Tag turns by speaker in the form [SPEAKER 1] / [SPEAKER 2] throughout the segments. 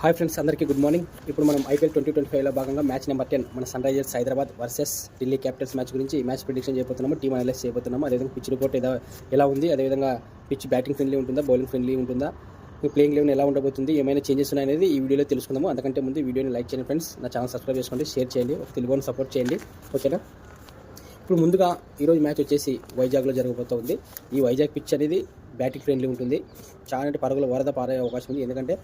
[SPEAKER 1] Hi friends, అందరికీ good morning. ఇప్పుడు మనం ఐపీఎల్ 2025లో భాగంగా మ్యాచ్ నెంబర్ 10 మన Sunrisers Hyderabad versus Delhi Capitals match గురించి మ్యాచ్ ప్రిడిక్షన్ చేయబోతున్నాము, టీమ్ అనలైజ్ చేయబోతున్నాము. అదేవిధంగా పిచ్ రిపోర్ట్ ఎలా ఉంది, అదేవిధంగా పిచ్ బ్యాటింగ్ ఫ్రెండ్లీ ఉంటుందా, బౌలింగ్ ఫ్రెండ్లీ ఉంటుందా, ప్లేయింగ్ లెవెన్ ఎలా ఉండబోతుంది, ఏమైనా చేంజెస్ ఉన్నాయనేది ఈ వీడియోలో తెలుసుకుందాము. అంతకంటే ముందు వీడియోని లైక్ చేయండి ఫ్రెండ్స్, నా ఛానల్ సబ్స్క్రైబ్ చేసుకోండి, షేర్ చేయండి, ఒక తెలుగుని సపోర్ట్ చేయండి, ఓకేనా. ఇప్పుడు ముందుగా ఈరోజు మ్యాచ్ వచ్చేసి వైజాగ్లో జరగబోతుంది. ఈ వైజాగ్ పిచ్ అనేది బ్యాటింగ్ ఫ్రెండ్లీ ఉంటుంది. చాలా పరుగుల వరద పారే అవకాశం ఉంది. ఎందుకంటే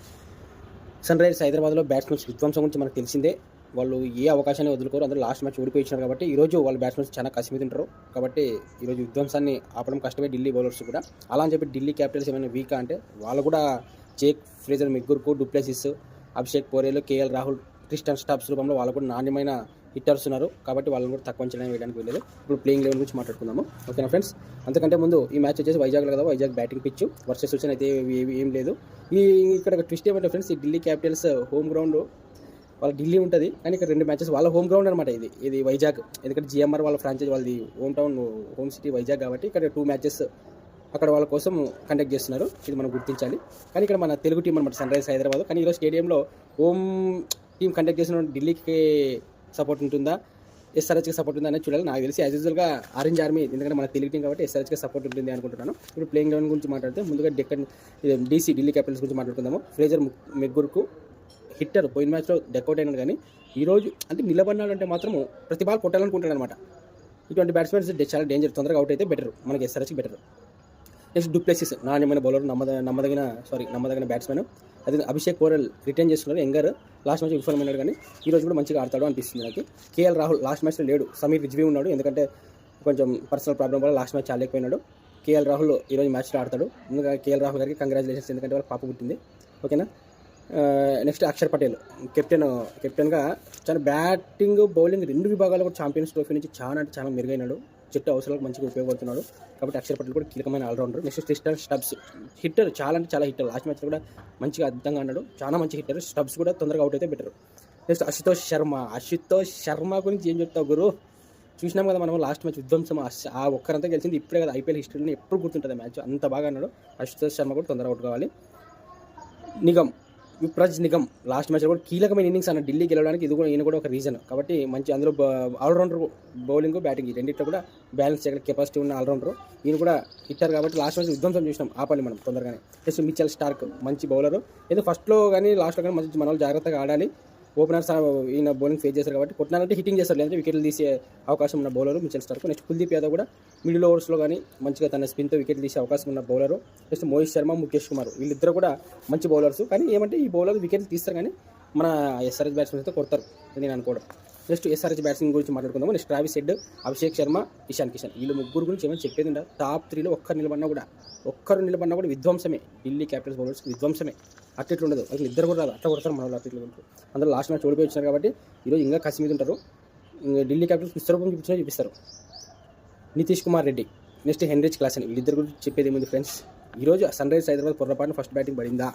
[SPEAKER 1] సన్ రైజర్స్ హైదరాబాద్లో బ్యాట్స్మెన్స్ విధ్వంసం గురించి మనకు తెలిసిందే. వాళ్ళు ఏ అవకాశాన్ని వదులుకోరు. అందరూ లాస్ట్ మ్యాచ్ ఓడిపోయి ఇచ్చినారు కాబట్టి ఈరోజు వాళ్ళ బ్యాట్స్మెన్స్ చాలా కసి మీద ఉంటారు. కాబట్టి ఈరోజు విధ్వంసాన్ని ఆపడం కష్టమే ఢిల్లీ బౌలర్స్ కూడా. అలా అని చెప్పి ఢిల్లీ క్యాపిటల్స్ ఏమైనా వీకా అంటే వాళ్ళు కూడా Jake Fraser McGurk, du Plessis, Abhishek Porel, KL Rahul, Tristan Stubbs రూపంలో వాళ్ళు కూడా నాణ్యమైన హిట్టర్స్ ఉన్నారు. కాబట్టి వాళ్ళని కూడా తక్కువ అంచనా వేయడానికి వెళ్ళలేదు. ఇప్పుడు ప్లేయింగ్ లెవెన్ గురించి మాట్లాడుకుందాము, ఓకేనా ఫ్రెండ్స్. అంతకంటే ముందు ఈ మ్యాచ్ వచ్చేసి వైజాగ్లో కదా, వైజాగ్ బ్యాటింగ్ పిచ్ వర్సెస్ వచ్చిన అయితే ఏం లేదు. ఇక్కడ ట్విస్ట్ ఏమంటే ఫ్రెండ్స్, ఈ ఢిల్లీ క్యాపిటల్స్ హోమ్ గ్రౌండ్ వాళ్ళ ఢిల్లీ ఉంటుంది, కానీ ఇక్కడ 2 మ్యాచెస్ వాళ్ళ హోమ్ గ్రౌండ్ అనమాట. ఇది వైజాగ్, ఎందుకంటే జిఎంఆర్ వాళ్ళ ఫ్రాంచైజ్, వాళ్ళది home town home city Vizag కాబట్టి ఇక్కడ 2 మ్యాచెస్ అక్కడ వాళ్ళ కోసం కండక్ట్ చేస్తున్నారు. ఇది మనం గుర్తించాలి. కానీ ఇక్కడ మన తెలుగు టీం అనమాట సన్ రైజర్స్ హైదరాబాద్. కానీ ఈరోజు స్టేడియంలో హోమ్ టీం కండక్ట్ చేసిన ఢిల్లీకి సపోర్ట్ ఉంటుందా, ఎస్ఆర్హెచ్కి సపోర్ట్ ఉందా అనేది చూడాలి. నాకు తెలిసి యాజ్ యూజువల్గా ఆరెంజ్ ఆర్మీ, ఎందుకంటే మన తెలుగు టీం కాబట్టి ఎస్ఆర్హెచ్కి సపోర్ట్ ఉంటుంది అనుకుంటున్నాను. ఇప్పుడు ప్లేయింగ్ లెవెన్ గురించి మాట్లాడితే ముందుగా ఢిల్లీ క్యాపిటల్స్ గురించి మాట్లాడుకుందాము. ఫ్రేజర్ మెగ్గుర్కు హిట్టర్ పోయిన మ్యాచ్లో డెకౌట్ అయినాడు, కానీ ఈరోజు అంటే నిలబడినాడంటే మాత్రం ప్రతి బాల్ కొట్టాలనుకుంటాడు అనమాట. ఇటువంటి బ్యాట్స్మెన్స్ చాలా డేంజర్, తొందరగా అవుట్ అయితే బెటర్, మనకి ఎస్ఆర్హెచ్కి బెటర్. నెక్స్ట్ డూప్లెసిస్ నాణ్యమైన బౌలర్, నమ్మదగిన బ్యాట్స్మెన్. అది అభిషేక్ పోరెల్ రిటర్న్ చేస్తున్నారు, యంగర్. లాస్ట్ మ్యాచ్ విఫలమైనాడు, కానీ ఈరోజు కూడా మంచిగా ఆడతాడు అనిపిస్తుంది నాకు. కేఎల్ రాహుల్ లాస్ట్ మ్యాచ్లో లేడు, సమీర్ రిజ్వీ ఉన్నాడు, ఎందుకంటే కొంచెం పర్సనల్ ప్రాబ్లం వల్ల లాస్ట్ మ్యాచ్ ఆడలేకపోయినాడు. కేఎల్ రాహుల్ ఈరోజు మ్యాచ్లో ఆడతాడు. ముందుగా కేఎల్ రాహుల్ గారికి కంగ్రాచులేషన్స్, ఎందుకంటే వాళ్ళ పాప పుట్టింది, ఓకేనా. నెక్స్ట్ అక్షర్ పటేల్ కెప్టెన్గా చాలా బ్యాటింగ్ బౌలింగ్ 2 విభాగాలు కూడా ఛాంపియన్స్ ట్రోఫీ నుంచి చాలా మెరుగైనాడు. జట్టు అవసరాలకు మంచిగా ఉపయోగపడుతున్నాడు. కాబట్టి అక్షర్ పటేల్ కూడా కీలకమైన ఆల్రౌండర్. నెక్స్ట్ క్రిస్టన్ స్టబ్స్ హిట్టర్, చాలా హిట్టర్. లాస్ట్ మ్యాచ్లో కూడా మంచిగా అద్భుతంగా ఆడాడు, చాలా మంచి హిట్టర్. స్టబ్స్ కూడా తొందరగా అవుట్ అయితే బెటర్. నెక్స్ట్ అశుతోష్ శర్మ గురించి ఏం చెప్తావు గురు? చూసినాం కదా మనం లాస్ట్ మ్యాచ్ విధ్వంసం, ఆ ఒక్కరంతా గెలిచింది ఇప్పుడే కదా. ఐపీఎల్ హిస్టరీలో ఎప్పుడు గుర్తుంటుంది మ్యాచ్, అంత బాగా అన్నాడు. అశుతోష్ శర్మ కూడా తొందరగా అవుట్ కావాలి. విప్రజ్ నిగమ్ లాస్ట్ మ్యాచ్లో కూడా కీలకమైన ఇన్నింగ్స్ అన్న ఢిల్లీ గెలవడానికి. ఈయన కూడా ఒక రీజన్. కాబట్టి మంచి అందులో ఆల్రౌండర్, బౌలింగ్, బ్యాటింగ్ ఈ రెండింటిలో కూడా బ్యాలెన్స్ చేయగల కెపాసిటీ ఉన్న ఆల్రౌండర్. ఈయన కూడా హిట్టర్ కాబట్టి లాస్ట్ మ్యాచ్ విధ్వంసం చూసినాం, ఆపాలి మనం తొందరగానే. నెక్స్ట్ మిచెల్ స్టార్క్ మంచి బౌలర్. ఏదో ఫస్ట్లో కానీ లాస్ట్లో కానీ మంచి మన వాళ్ళు జాగ్రత్తగా ఆడాలి. ఓపెనర్స్ ఈయన బౌలింగ్ ఫేస్ చేశారు కాబట్టి కొట్టినారంటే హిట్టింగ్ చేస్తారు, లేదంటే వికెట్లు తీసే అవకాశం ఉన్న bowler Mitchell Starc. Next Kuldeep Yadav కూడా మిడిల్ ఓవర్స్లో కానీ మంచిగా తన స్పిన్తో వికెట్లు తీసే అవకాశం ఉన్న బౌలరు. నెక్స్ట్ మోహిత్ శర్మ, ముఖేష్ కుమార్ వీళ్ళిద్దరు కూడా మంచి బౌలర్స్. కానీ ఏమంటే ఈ బౌలర్ వికెట్లు తీస్తారు, కానీ మన ఎస్ఆర్హెచ్ బ్యాట్స్మెన్స్ అయితే కొడతారు నేను అనుకోవడం. నెక్స్ట్ ఎస్ఆర్హెచ్ బ్యాట్స్మెన్ గురించి మాట్లాడుకుందాము. Next Travis head, Abhishek Sharma, Ishan Kishan వీళ్ళు ముగ్గురు గురించి ఏమైనా చెప్పేది ఉందా? టాప్ 3లో ఒక్కరు నిలబడినా కూడా విధ్వంసమే. ఢిల్లీ క్యాపిటల్స్ బౌలర్స్కి విధ్వంసమే. అట్లెట్లు ఉండదు, అట్లా ఇద్దరు కూడా రాదు, అట్లా కొడతారు మన వాళ్ళు అట్లెట్లు ఉంటారు. అందరూ లాస్ట్ మ్యాచ్ ఓడిపోయి వచ్చినారు కాబట్టి ఈరోజు ఇంకా కసి మీద ఉంటారు. ఢిల్లీ క్యాపిటల్స్ విశ్వరూపం చూపిస్తారు. Nitish Kumar Reddy, next Heinrich Klaasen వీళ్ళిద్దరు గురించి చెప్పేది ఏముంది ఫ్రెండ్స్. ఈరోజు సన్ రైజర్స్ హైదరాబాద్ పొరపాటున ఫస్ట్ బ్యాటింగ్ పడిందా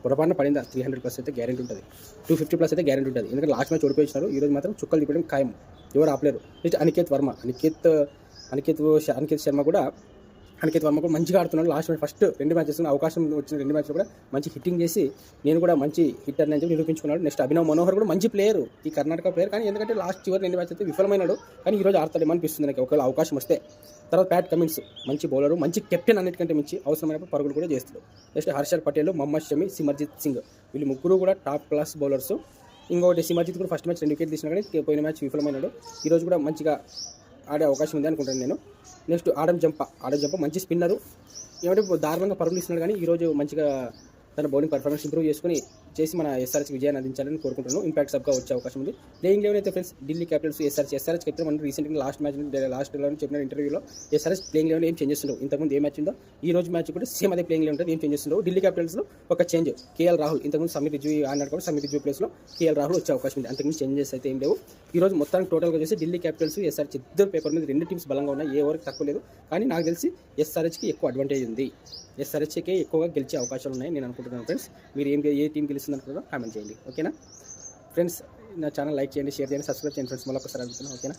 [SPEAKER 1] 300+ అయితే గ్యారెంటీ ఉంటుంది, 250+ అయితే గ్యారెంటీ ఉంటుంది. ఎందుకంటే లాస్ట్ మ్యాచ్ ఓడిపోయి వచ్చినారు. ఈరోజు మాత్రం చుక్కలు తిప్పడం ఖాయం, ఎవరు ఆపలేరు. నెక్స్ట్ అనికేత్ శర్మ కూడా మంచిగా ఆడుతున్నాడు. లాస్ట్ మ్యాచ్ ఫస్ట్ 2 మ్యాచెస్ అవకాశం వచ్చిన 2 మ్యాచ్లో కూడా మంచి హిట్టింగ్ చేసి నేను కూడా మంచి హిట్టర్ అని చెప్పి నిరూపించుకున్నాడు. నెక్స్ట్ అభినవ్ మనోహర్ కూడా మంచి ప్లేయర్, ఈ కర్ణాటక ప్లేయర్. కానీ ఎందుకంటే లాస్ట్ చివరి 2 మ్యాచ్ అయితే విఫలమైనాడు, కానీ ఈరోజు ఆడతాడేమో అనిపిస్తుంది నాకు, ఒకవేళ అవకాశం వస్తే. తర్వాత ప్యాట్ కమిన్స్ మంచి బౌలరు, మంచి కెప్టెన్, అన్నిటికంటే మించి అవసరమైనప్పుడు పరుగులు కూడా చేస్తాడు. నెక్స్ట్ హర్షల్ పటేల్, మహమ్మద్ షమి, సిమర్జిత్ సింగ్ వీళ్ళు ముగ్గురు కూడా టాప్ క్లాస్ బౌలర్స్. ఇంకొకటి సిమర్జిత్ కూడా ఫస్ట్ మ్యాచ్ 2 వికెట్లు తీసినా కానీ పోయిన మ్యాచ్ విఫలమైనాడు. ఈరోజు కూడా మంచిగా ఆడే అవకాశం ఉంది అనుకుంటాను నేను. నెక్స్ట్ ఆడమ్ జంప మంచి స్పిన్నరు, ఏమంటే దారుణంగా పరుగులు ఇస్తున్నాడు, కానీ ఈరోజు మంచిగా తన బౌలింగ్ పర్ఫార్మెన్స్ ఇంప్రూవ్ చేసి మన ఎస్ఆర్హెచ్ విజయాన్ని అందించాలని కోరుకుంటున్నాను. ఇంపాక్ట్ సబ్గా వచ్చే అవకాశం ఉంది. ప్లేయింగ్ లెవెన్ అయితే ఫ్రెండ్స్ ఢిల్లీ క్యాపిటల్స్ ఎస్ఆర్హెచ్ అయితే మనం రీసెంట్గా లాస్ట్ లెవెన్ చెప్పిన ఇంటర్వ్యూలో ఎస్ఆర్హెచ్ ప్లేయింగ్ లెవెన్ ఏం చేంజెస్ ఉండవు. ఇంతకుముందు ఏ మ్యాచ్ ఉందో ఈ రోజు మ్యాచ్ కూడా సేమ్ అదే ప్లేయింగ్ లెవెన్ ఉంటుంది, ఏం చేంజెస్ ఉండవు. ఢిల్లీ క్యాపిటల్స్లో ఒక చేంజ్, కేఎల్ రాహుల్. ఇంతకుముందు సమీర్ రిజ్వీ ఆడినాడు కూడా, సమీర్ రిజ్వీ ప్లేస్లో కేఎల్ రాహుల్ వచ్చే అవకాశం ఉంది. అంతకుముందు చేంజెస్ అయితే ఏం లేవు. ఈరోజు మొత్తానికి టోటల్గా చూసి ఢిల్లీ క్యాపిటల్స్ ఎస్ఆర్హెచ్ ఇద్దరు పేపర్ మీద 2 టీమ్స్ బలంగా ఉన్నాయి, ఏ ఓవర్కి తక్కువ లేదు. కానీ నాకు తెలిసి ఎస్ఆర్హెచ్కి ఎక్కువ అడ్వాంటేజ్ ఉంది, ఎస్ఆర్హెచ్కే ఎక్కువగా గెలిచే అవకాశాలు ఉన్నాయి నేను అనుకుంటున్నాను ఫ్రెండ్స్. మీరు ఏ టీం గెలుస్తుంది అనుకుంటారో కామెంట్ చేయండి, ఓకేనా ఫ్రెండ్స్. నా ఛానల్ లైక్ చేయండి, షేర్ చేయండి, సబ్స్క్రైబ్ చేయండి ఫ్రెండ్స్. మళ్ళీ ఒకసారి అడుగుతున్నాను, ఓకేనా.